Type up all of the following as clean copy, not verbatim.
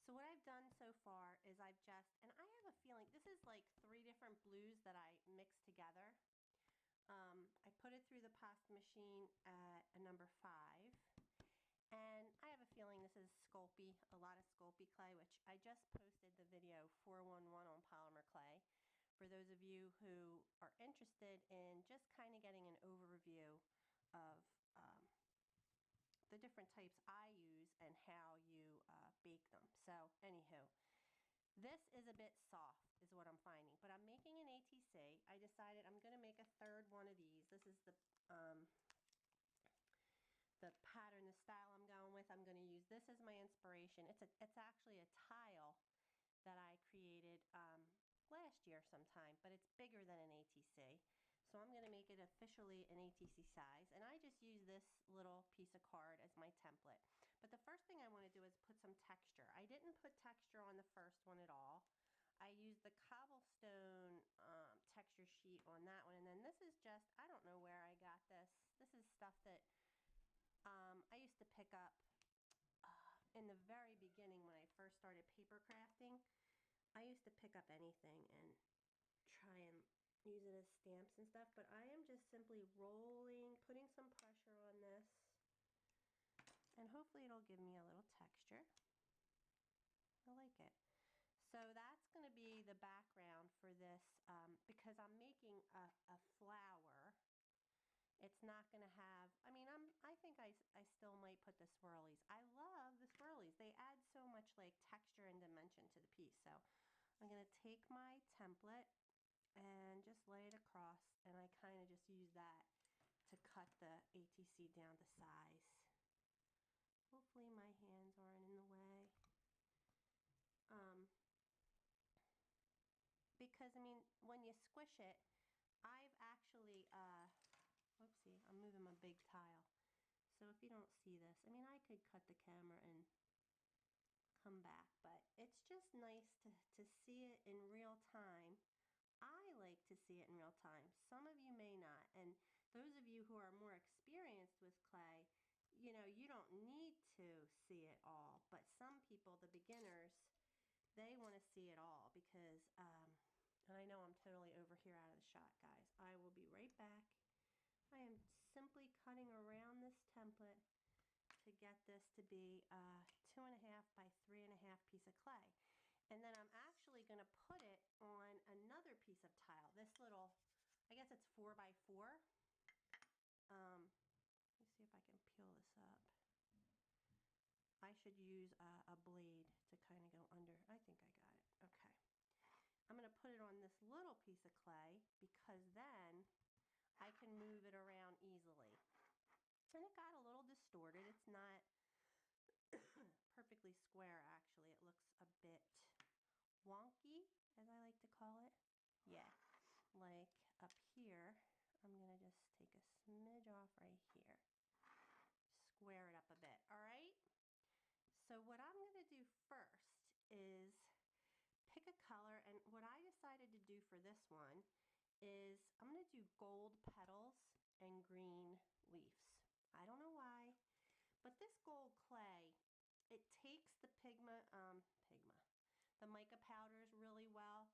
So what I've done so far is I've just, and I have a feeling, this is like 3 different blues that I mixed together. I put it through the pasta machine at a number 5. And I have a feeling this is Sculpey, a lot of Sculpey clay, which I just posted the video 411 on Polymer clay. For those of you who are interested in just kind of getting an overview of the different types I use and how you bake them. So anywho, this is a bit soft is what I'm finding, but I'm making an ATC. I decided I'm going to make a 3rd one of these. This is the pattern, the style I'm going with. I'm going to use this as my inspiration. It's actually a tile that I created last year sometime, but it's bigger than an ATC. So I'm going to make it officially an ATC size, and I just use this little piece of card as my template. But the first thing I want to do is put some texture. I didn't put texture on the first one at all. I used the cobblestone texture sheet on that one, and then this is just, I don't know where I got this. This is stuff that I used to pick up in the very beginning when I first started paper crafting. I used to pick up anything and try and use it as stamps and stuff, but I am just simply rolling, putting some pressure on this, and hopefully it'll give me a little texture. I like it. So that's going to be the background for this because I'm making a flower. It's not going to have, I mean, I think I still might put the swirlies. I love the swirlies. They add so much like texture and dimension to the piece. So I'm going to take my template and just lay it across, and I kind of just use that to cut the ATC down to size. Hopefully my hands aren't in the way. Because I mean, when you squish it, I've actually, whoopsie, I'm moving my big tile. So if you don't see this, I mean, I could cut the camera and come back, but it's just nice to see it in real time. I like to see it in real time. Some of you may not, and those of you who are more experienced with clay, you know, you don't need to see it all, but some people, the beginners, they want to see it all because, and I know I'm totally over here out of the shot, guys. I will be right back. I am simply cutting around this template to get this to be a 2.5 by 3.5 piece of clay. And then I'm actually going to put it on another piece of tile. This little, I guess it's 4 by 4. Let me see if I can peel this up. I should use a blade to kind of go under. I think I got it. Okay. I'm going to put it on this little piece of clay because then I can move it around easily. And it got a little distorted. It's not perfectly square, actually. It looks a bit wonky, as I like to call it. Yeah, like up here, I'm going to just take a smidge off right here. Square it up a bit, all right? So what I'm going to do first is pick a color, and what I decided to do for this one is I'm going to do gold petals and green leaves. I don't know why, but this gold clay, it takes the the mica powders really well,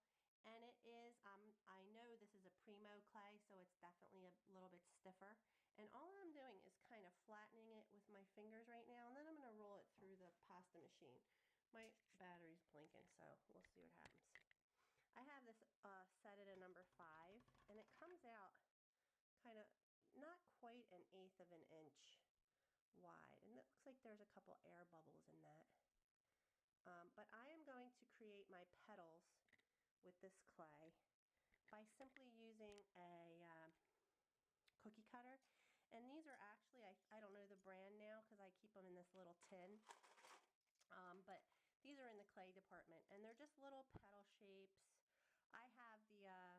and it is, I know this is a Primo clay, so it's definitely a little bit stiffer, and all I'm doing is kind of flattening it with my fingers right now, and then I'm going to roll it through the pasta machine. My battery's blinking, so we'll see what happens. I have this set at a number 5, and it comes out kind of not quite 1/8 of an inch wide, and it looks like there's a couple air bubbles in that. But I am going to create my petals with this clay by simply using a cookie cutter, and these are actually, I don't know the brand now because I keep them in this little tin, but these are in the clay department, and they're just little petal shapes. I have the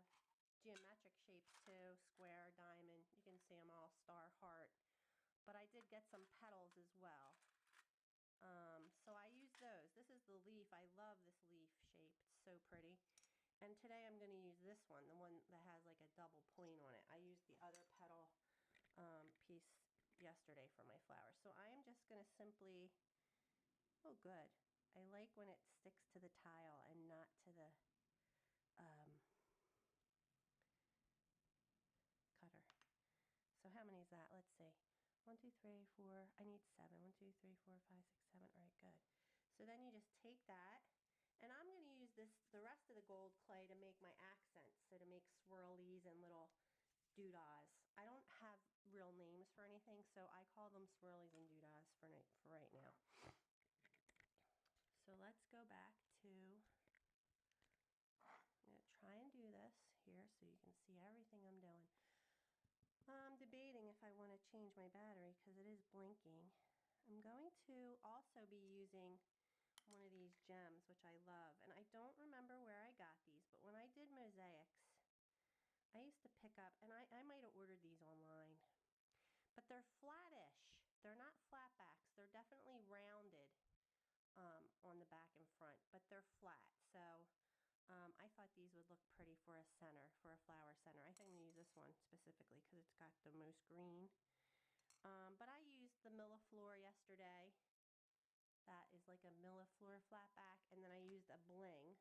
geometric shapes too, square, diamond, you can see them all, star, heart, but I did get some petals as well. So I use those. This is the leaf. I love this leaf shape. It's so pretty. And today I'm going to use this one, the one that has like a double point on it. I used the other petal piece yesterday for my flowers. So I am just going to simply, oh good, I like when it sticks to the tile and not to the cutter. So how many is that? Let's see. 1, 2, 3, 4. I need 7. 1, 2, 3, 4, 5, 6, 7. All right, good. So then you just take that, and I'm going to use the rest of the gold clay to make my accents, so to make swirlies and little doodahs. I don't have real names for anything, so I call them swirlies and doodahs for right now. So let's go back to, I'm going to try and do this here so you can see everything I'm doing. I'm debating if I want to change my battery because it is blinking. I'm going to also be using one of these gems, which I love, and I don't remember where I got these, but when I did mosaics, I used to pick up, and I might have ordered these online, but they're flattish. They're not flatbacks. They're definitely rounded on the back and front, but they're flat. So I thought these would look pretty for a center, for a flower center. I think I'm going to use this one specifically because it's got the most green. But I used the Milliflor yesterday. That is like a Milliflor flatback, and then I used a bling.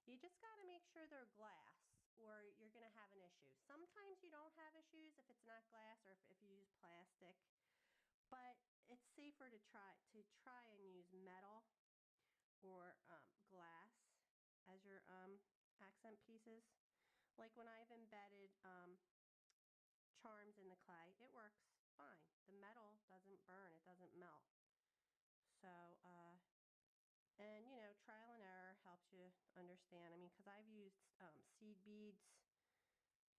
You just got to make sure they're glass or you're going to have an issue. Sometimes you don't have issues if it's not glass or if you use plastic, but it's safer to try and use metal or glass as your accent pieces. Like when I've embedded charms in the clay, it works fine. The metal doesn't burn, it doesn't melt. So, and you know, trial and error helps you understand. I mean, because I've used seed beads,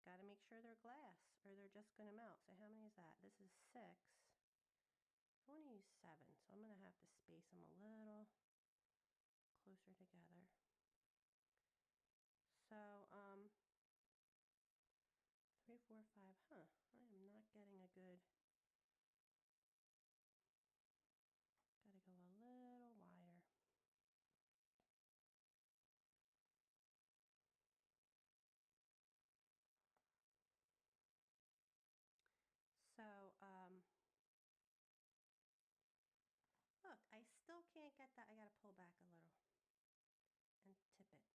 got to make sure they're glass or they're just going to melt. So how many is that? This is 6. I want to use 7, so I'm going to have to space them a little closer together. So, 3, 4, 5, huh, I am not getting a good, got to go a little wider. So, look, I still can't get that. I got to pull back a little and tip it.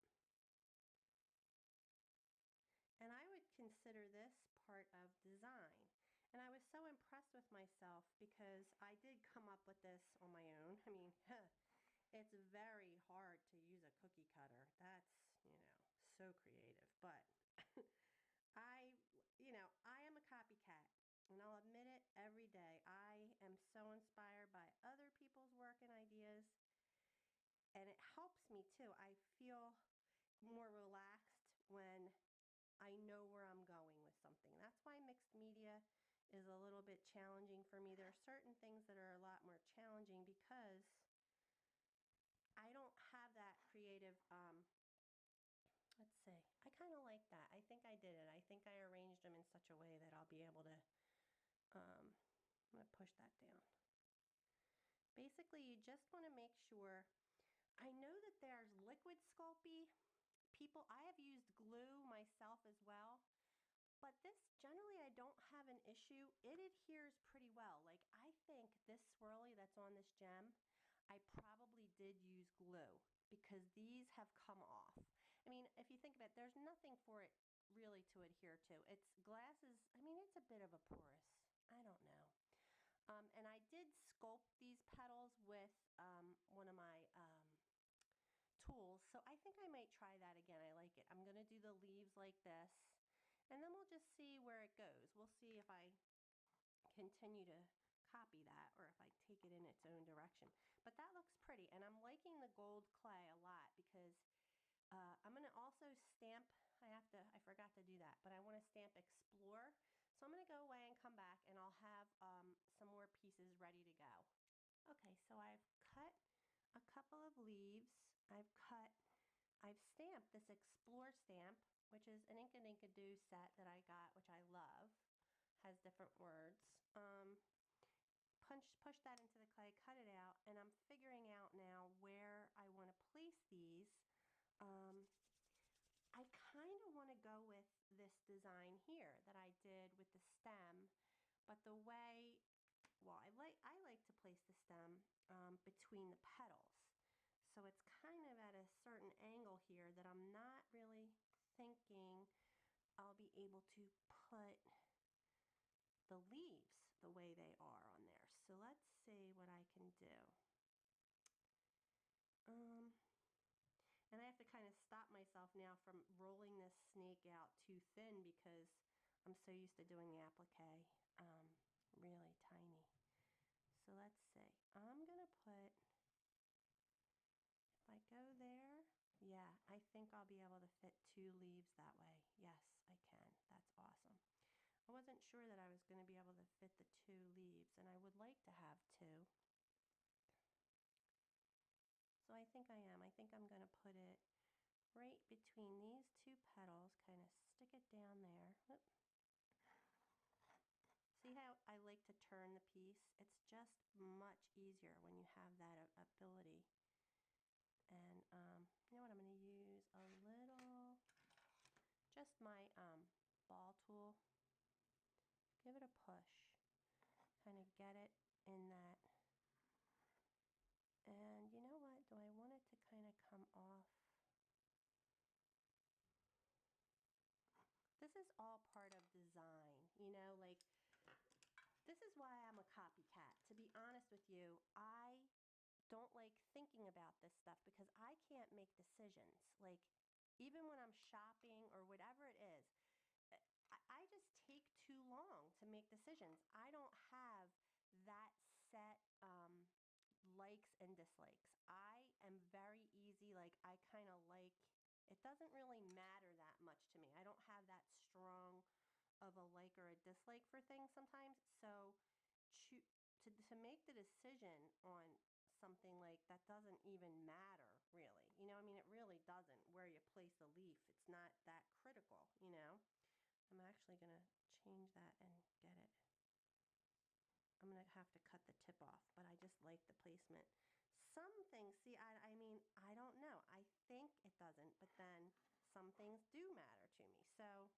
And I would consider this part of design. And I was so impressed with myself because I did come up with this on my own. I mean, it's very hard to use a cookie cutter. That's, you know, so creative. But I am a copycat. And I'll admit it every day. I am so inspired by other people's work and ideas. And it helps me too. I feel more relaxed when I know where I'm going with something. That's why mixed media is a little bit challenging for me. There are certain things that are a lot more challenging because I don't have that creative, let's see, I kind of like that. I think I did it. I think I arranged them in such a way that I'll be able to, I'm going to push that down. Basically, you just want to make sure, I know that there's liquid Sculpey. I have used glue myself as well, but this generally I don't have an issue. It adheres pretty well. Like I think this swirly that's on this gem, I probably did use glue because these have come off. I mean, if you think about it, there's nothing for it really to adhere to. It's glasses, I mean, it's a bit of a porous, I don't know. And I did sculpt these petals with one of my tools. So I think I might try that again. I like it. I'm going to do the leaves like this, and then we'll just see where it goes. We'll see if I continue to copy that or if I take it in its own direction. But that looks pretty, and I'm liking the gold clay a lot because I'm going to also stamp. I forgot to do that, but I want to stamp Explore. So I'm going to go away and come back, and I'll have some more pieces ready to go. Okay, so I've cut a couple of leaves. I've stamped this Explore stamp, which is an Ink and Inkadoo set that I got, which I love. Has different words. Push that into the clay, cut it out, and I'm figuring out now where I want to place these. I kind of want to go with this design here that I did with the stem, but the way, well, I like to place the stem between the petals. So it's kind of at a certain angle here that I'm not really thinking I'll be able to put the leaves the way they are on there. So let's see what I can do. And I have to kind of stop myself now from rolling this snake out too thin because I'm so used to doing the applique really tiny. So let's see. I'm going to put, if I go there, yeah, I think I'll be able to fit 2 leaves that way. Yes, I can. That's awesome. I wasn't sure that I was going to be able to fit the 2 leaves, and I would like to have 2. So I think I am. I think I'm going to put it right between these 2 petals, kind of stick it down there. Oop. See how I like to turn the piece? It's just much easier when you have that ability. And you know what, I'm going to use a little, just my ball tool. Give it a push. Kind of get it in that. And you know what, do I want it to kind of come off? This is all part of design, you know, like this is why I'm a copycat. To be honest with you, I don't like thinking about this stuff because I can't make decisions. Like even when I'm shopping or whatever it is, I just take too long to make decisions. I don't have that set likes and dislikes. I am very easy, like I kind of like, it doesn't really matter that much to me. I don't have that strong of a like or a dislike for things sometimes. So to make the decision on something like that doesn't even matter really. You know, I mean, it really doesn't where you place the leaf. It's not that critical, you know. I'm actually going to change that and get it. I'm going to have to cut the tip off, but I just like the placement. Some things, see, I mean, I don't know. I think it doesn't, but then some things do matter to me. So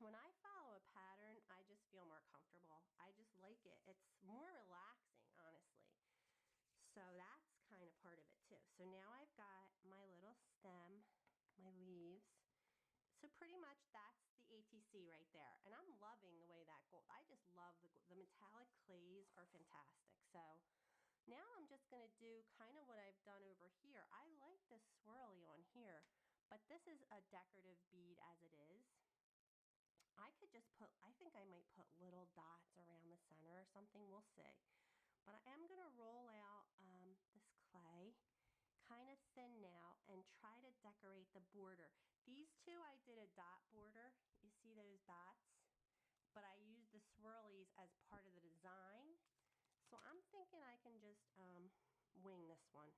when I follow a pattern, I just feel more comfortable. I just like it. It's more relaxing, honestly. So that's kind of part of it too. So now I've got my little stem, my leaves. So pretty much that's the ATC right there. And I'm loving the way that gold, I just love the metallic clays are fantastic. So now I'm just gonna do kind of what I've done over here. I like this swirly on here, but this is a decorative bead as it is. I could just put, I think I might put little dots around the center or something, we'll see. But I am gonna roll out this clay kind of thin now and try to decorate the border. These 2 I did a dot border. You see those dots? But I used the swirlies as part of the design. So I'm thinking I can just wing this one.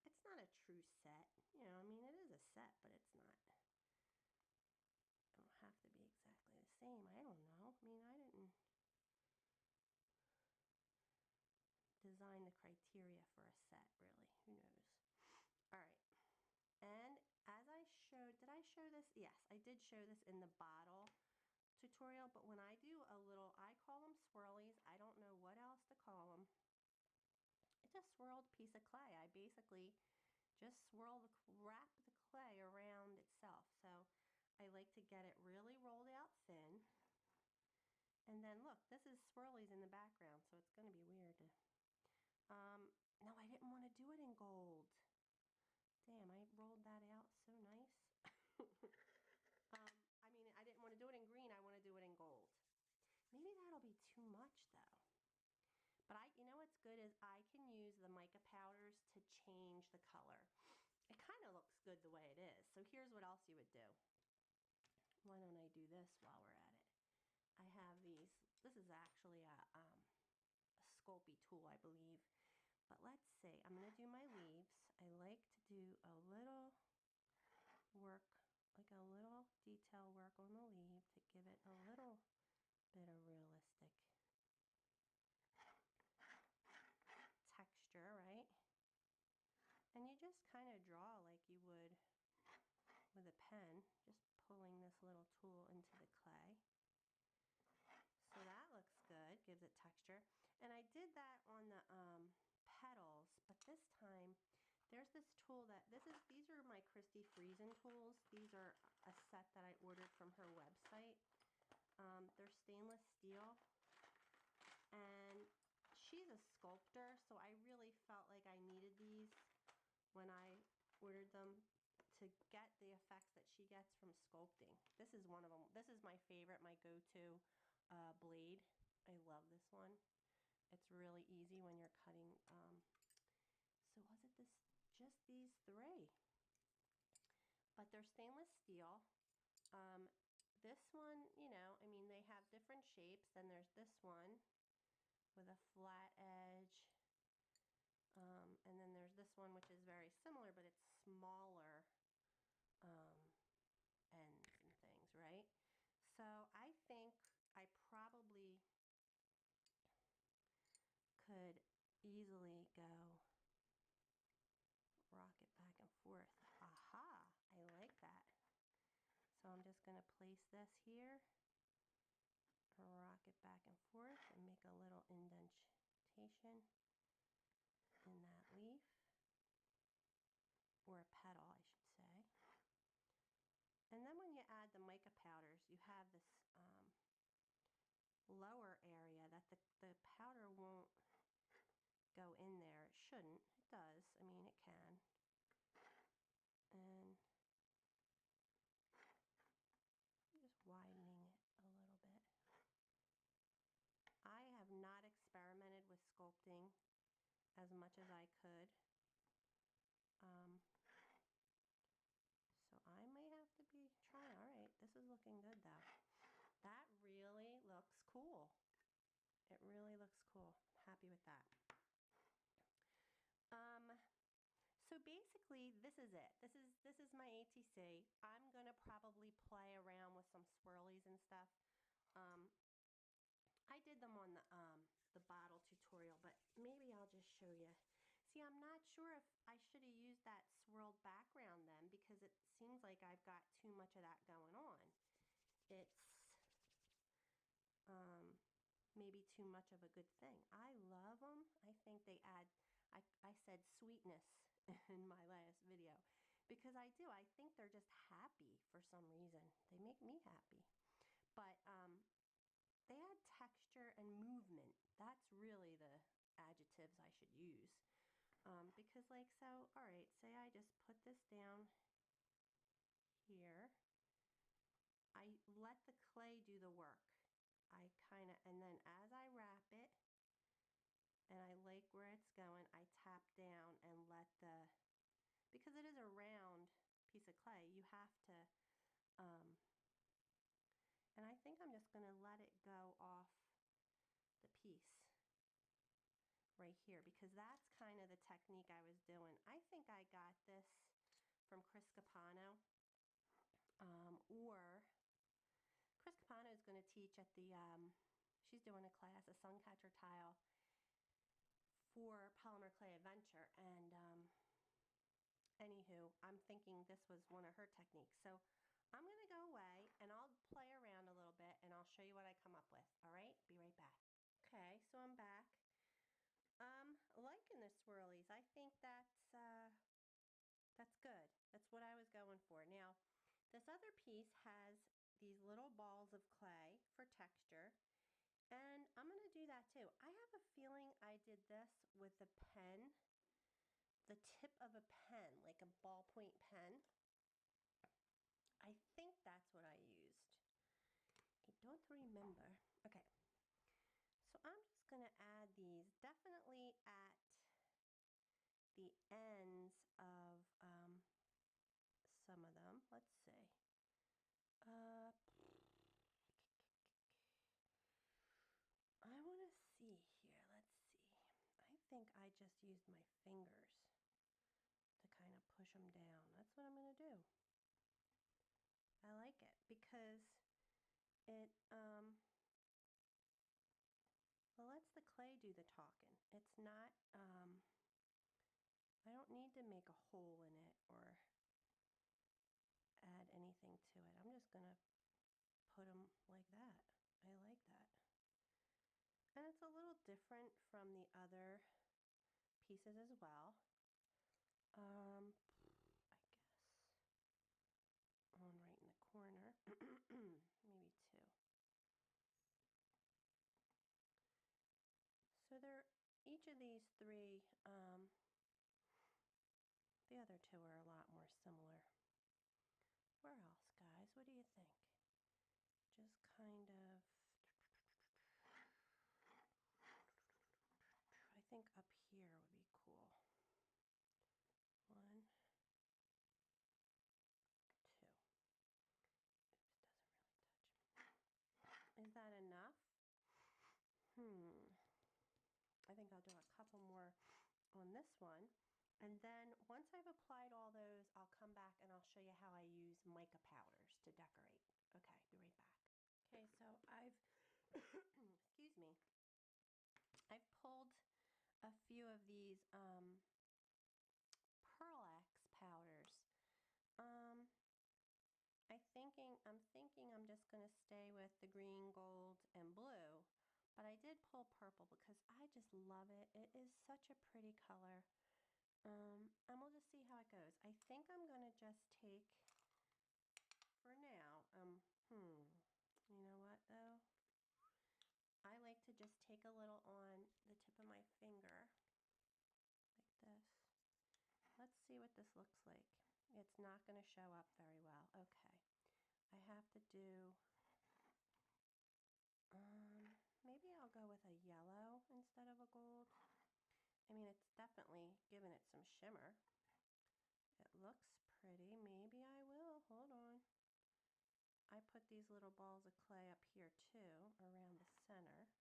It's not a true set. You know, I mean, it is a set, but it's not. It don't have to be exactly the same. I don't know. I mean, I didn't design the criteria for a set, really. Who knows? All right. And as I showed, did I show this? Yes, I did show this in the bottle tutorial, but when I do a little, I call them swirlies. I don't know what else to call them. It's a swirled piece of clay. I basically just wrap the clay around itself. So I like to get it really rolled out thin. And then look, this is swirlies in the background, so it's going to be weird to, no, I didn't want to do it in gold. Damn, I rolled that out so nice. I mean, I didn't want to do it in green. I want to do it in gold. Maybe that'll be too much though. But you know what's good is I can use the mica powders to change the color. It kind of looks good the way it is. So here's what else you would do. Why don't I do this while we're at it? I have these. This is actually a Sculpey tool, I believe. But let's see, I'm going to do my leaves. I like to do a little work, like a little detail work on the leaf to give it a little bit of realistic texture, right? And you just kind of draw like you would with a pen, just pulling this little tool into the clay. So that looks good, gives it texture. And I did that on the petals, but this time there's this tool that these are my Christy Friesen tools. These are a set that I ordered from her website. They're stainless steel, and she's a sculptor, so I really felt like I needed these when I ordered them to get the effects that she gets from sculpting. This is one of them. This is my favorite, my go-to blade. I love this one. It's really easy when you're cutting. So was it just these three? But they're stainless steel. This one, you know, I mean, they have different shapes. Then there's this one with a flat edge. And then there's this one, which is very similar, but it's smaller ends and things, right? So I think I probably could easily go rock it back and forth. Aha, I like that. So I'm just going to place this here, rock it back and forth, and make a little indentation in that leaf, or a petal, I should say. And then when you add the mica powders, you have this lower area that the powder won't go in there. It shouldn't. It does. I mean, it can. And just widening it a little bit. I have not experimented with sculpting as much as I could. So I may have to be trying. All right, this is looking good though. That really looks cool. It really looks cool. I'm happy with that. So basically, this is it. This is my ATC. I'm gonna probably play around with some swirlies and stuff. I did them on the bottle tutorial, but maybe I'll just show you. See, I'm not sure if I should have used that swirled background then, because it seems like I've got too much of that going on. It's maybe too much of a good thing. I love them. I think they add, I said sweetness in my last video, because I do. I think they're just happy for some reason. They make me happy. But they add texture and movement. That's really the adjectives I should use. Because like so, all right, say I just put this down here. I let the clay do the work. I kind of, and then as I wrap it, and I like where it's going, I tap down and let the, because it is a round piece of clay, you have to, and I think I'm just going to let it go off the piece right here, because that's kind of the technique I was doing. I think I got this from Chris Capano, or Chris Capano is going to teach at the, she's doing a class, a Suncatcher tile for Polymer Clay Adventure, and anywho, I'm thinking this was one of her techniques. So I'm going to go away and I'll play around a little bit and I'll show you what I come up with. All right, be right back. Okay, so I'm back. Liking the swirlies. I think that's good. That's what I was going for. Now, this other piece has these little balls of clay for texture, and I'm going to do that too. I have a feeling I did this with a pen, the tip of a pen, like a ballpoint pen. I think that's what I used. I don't remember. Okay. So I'm just going to add these definitely at the ends of some of them. Let's see. I want to see here. Let's see. I think I just used my fingers to kind of push them down. That's what I'm going to do. I like it because it well, lets the clay do the talking. It's not, I don't need to make a hole in it or add anything to it. I'm just going to put them like that. I like that. And it's a little different from the other pieces as well. I guess one right in the corner, maybe two. So each of these three, the other two are a lot more similar. Where else, guys? What do you think? Just kind of, I think up here would be cool. 1, 2. Oops, doesn't really touch. Is that enough? I think I'll do a couple more on this one. And then once I've applied all those, I'll come back and I'll show you how I use mica powders to decorate. Okay, be right back. Okay, so I've, excuse me, I've pulled a few of these Pearl X powders. I'm thinking I'm just going to stay with the green, gold, and blue. But I did pull purple because I just love it. It is such a pretty color. And we'll just see how it goes. I think I'm going to just take, for now, you know what though? I like to just take a little on the tip of my finger, like this. Let's see what this looks like. It's not going to show up very well. Okay. I have to do, maybe I'll go with a yellow instead of a gold. I mean, it's definitely giving it some shimmer. It looks pretty. Maybe I will. Hold on. I put these little balls of clay up here too, around the center.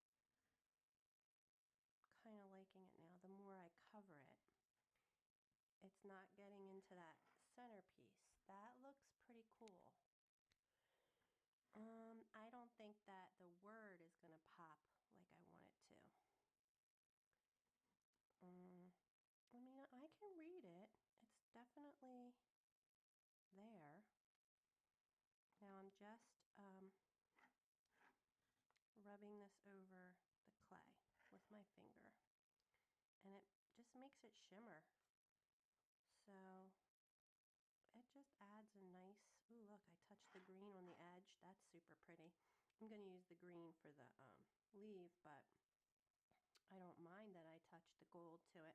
Kind of liking it now. The more I cover it, it's not getting into that centerpiece. That looks pretty cool. I don't think that the word is going to pop like I want it to. I mean, I can read it. It's definitely there. Now I'm just rubbing this over the clay with my finger. And it just makes it shimmer. So it just adds a nice, ooh, look, I touched the green on the edge. That's super pretty. I'm going to use the green for the leaf, but I don't mind that I touched the gold to it.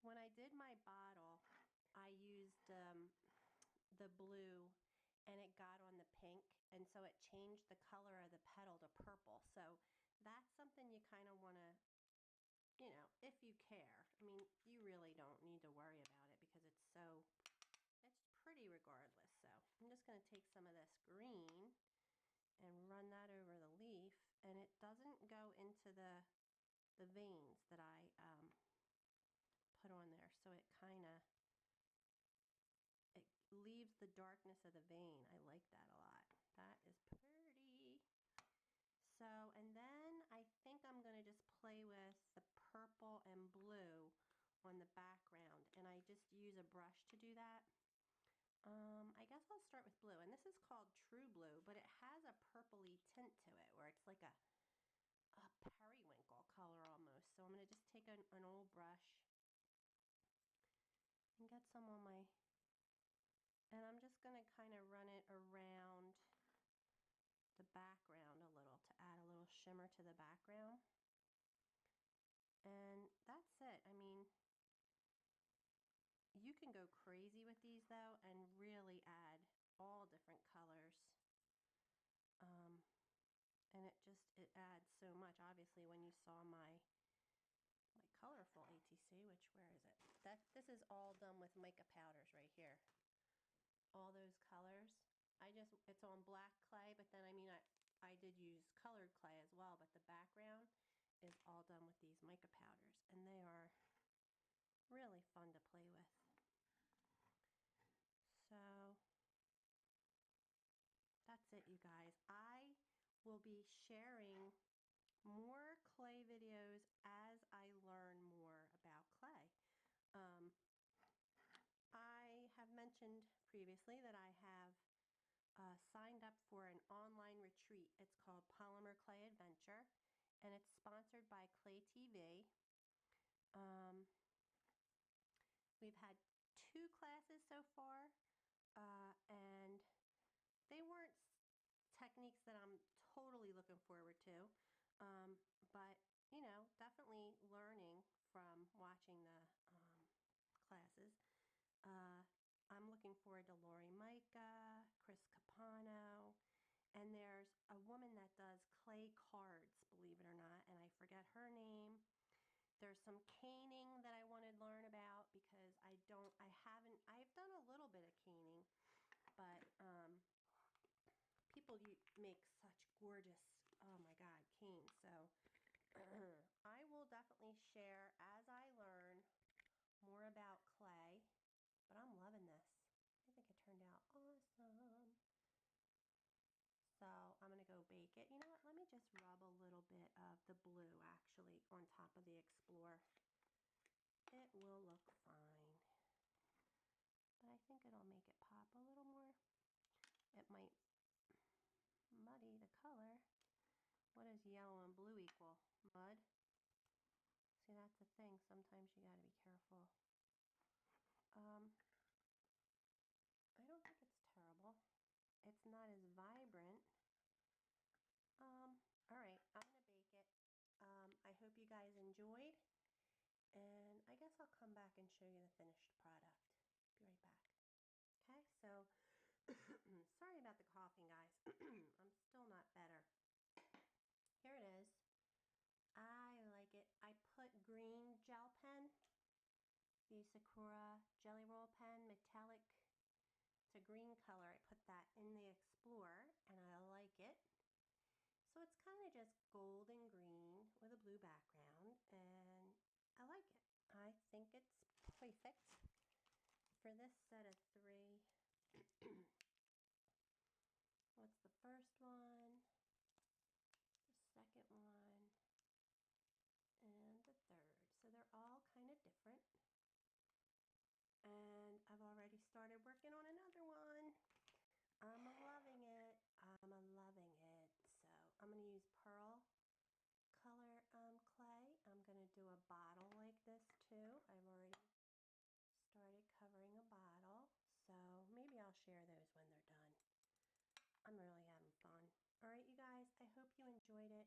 When I did my bottle, I used the blue and it got on the pink, and so it changed the color of the petal to purple. So that's something you kind of want to, you know, if you care. I mean, you really don't need to worry about it because it's pretty regardless. So I'm just going to take some of this green and run that over the leaf, and it doesn't go into the veins that I put on there, so it leaves the darkness of the vein. I like that a lot. That is pretty. So, and then I think I'm going to just play with the purple and blue on the background, and I just use a brush to do that. I guess I'll start with blue, and this is called True Blue, but it has a purpley tint to it where it's like a periwinkle color almost. So I'm going to just take an old brush and get some on my, and I'm just going to kind of run it around the background a little to add a little shimmer to the background. And that's it. I mean, you can go crazy with these though and really add all different colors. And it adds so much. Obviously, when you saw my colorful ATC, which, where is it? This is all done with mica powders right here. All those colors. It's on black clay, but then, I mean, I did use colored clay as well, but the background is all done with these mica powders, and they are really fun to play with. So that's it, you guys. I will be sharing more clay videos as I learn more about clay. I have mentioned previously that I have signed up for an online retreat. It's called Polymer Clay Adventure, and it's sponsored by Clay TV. We've had 2 classes so far, and they weren't techniques that I'm totally looking forward to, but you know, definitely learning from watching the classes. I'm looking forward to Lori Micah, Chris Capano, and there's a woman that does clay cards, believe it or not, and I forget her name. There's some caning that I want to learn about because I've done a little bit of caning, but people make such gorgeous, oh my God, canes. So I will definitely share as I learn more about clay, but I'm loving this. I think it turned out awesome. So I'm going to go bake it. You know what? Let me just rub a little bit of the blue actually on top of the Explore. It will look fine. But I think it'll make it pop a little more. It might muddy the color. What does yellow and blue equal? Mud? See, that's the thing. Sometimes you got to be careful. I don't think it's terrible. It's not as vibrant. All right, I'm going to bake it. I hope you guys enjoyed, and I guess I'll come back and show you the finished product. Be right back. Okay, so sorry about the coughing, guys. I'm still not better. Here it is. I like it. I put green gel pen, the Sakura Jelly Roll pen, metallic. It's a green color. I put that in the Explorer, and I like it. So it's kind of just golden green with a blue background, and I like it. I think it's perfect for this set of 3. What's the first one, the second one, and the third? So they're all kind of different. And I've already started working on another one. I'm loving it. I'm loving it. So I'm going to use pearl color clay. I'm going to do a bottle like this too. I've already started covering a bottle. So maybe I'll share those when they're done. I'm really having fun. All right, you guys, I hope you enjoyed it.